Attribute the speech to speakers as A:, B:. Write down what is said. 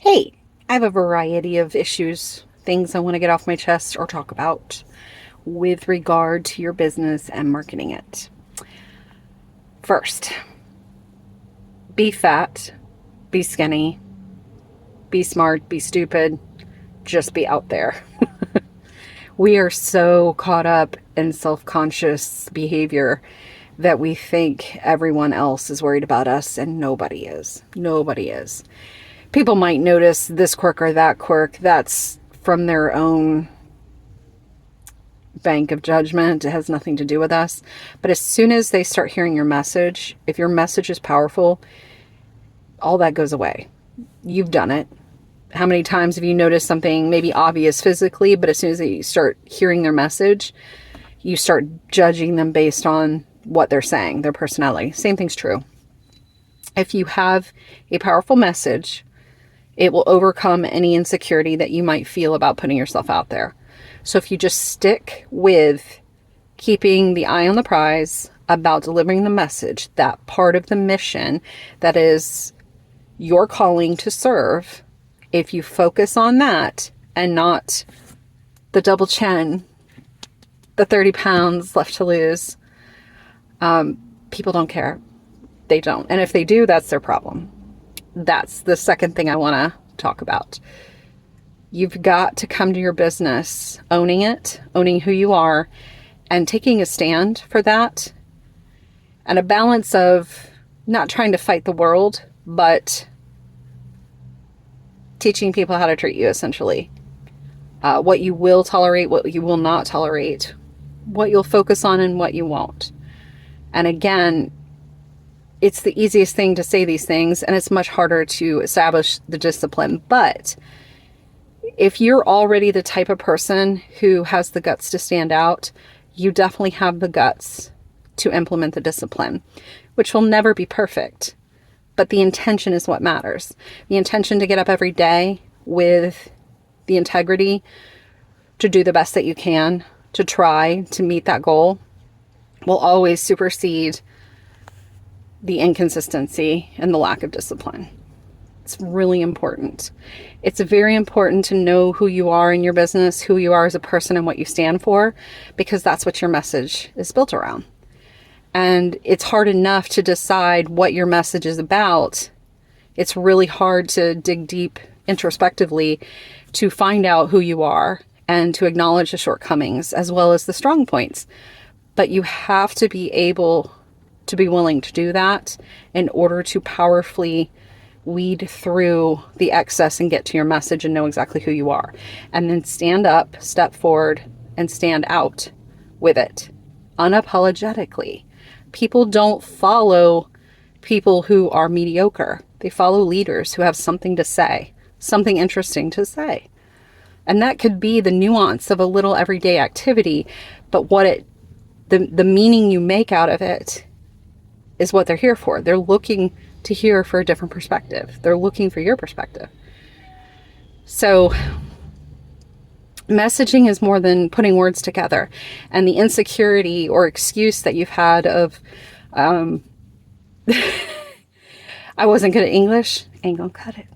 A: Hey, I have a variety of issues, things I want to get off my chest or talk about with regard to your business and marketing it. First, be fat, be skinny, be smart, be stupid, just be out there. We are so caught up in self-conscious behavior that we think everyone else is worried about us, and nobody is. Nobody is. People might notice this quirk or that quirk. That's from their own bank of judgment. It has nothing to do with us. But as soon as they start hearing your message, if your message is powerful, all that goes away. You've done it. How many times have you noticed something maybe obvious physically, but as soon as you start hearing their message, you start judging them based on what they're saying, their personality. Same thing's true. If you have a powerful message, it will overcome any insecurity that you might feel about putting yourself out there. So if you just stick with keeping the eye on the prize about delivering the message, that part of the mission that is your calling to serve, if you focus on that and not the double chin, the 30 pounds left to lose, people don't care. They don't. And if they do, that's their problem. That's the second thing I want to talk about. You've got to come to your business owning it, owning who you are, and taking a stand for that. And a balance of not trying to fight the world, but teaching people how to treat you, essentially. What you will tolerate, what you will not tolerate, what you'll focus on and what you won't. And again, it's the easiest thing to say these things, and it's much harder to establish the discipline. But if you're already the type of person who has the guts to stand out, you definitely have the guts to implement the discipline, which will never be perfect. But the intention is what matters. The intention to get up every day with the integrity to do the best that you can, to try to meet that goal, will always supersede the inconsistency and the lack of discipline. It's really important. It's very important to know who you are in your business, who you are as a person and what you stand for, because that's what your message is built around. And it's hard enough to decide what your message is about. It's really hard to dig deep introspectively to find out who you are and to acknowledge the shortcomings as well as the strong points. But you have to be able to be willing to do that in order to powerfully weed through the excess and get to your message and know exactly who you are. And then stand up, step forward, and stand out with it unapologetically. People don't follow people who are mediocre. They follow leaders who have something to say, something interesting to say. And that could be the nuance of a little everyday activity, but the meaning you make out of it is what they're here for. They're looking to hear for a different perspective. They're looking for your perspective. So messaging is more than putting words together. And the insecurity or excuse that you've had of, I wasn't good at English, ain't gonna cut it.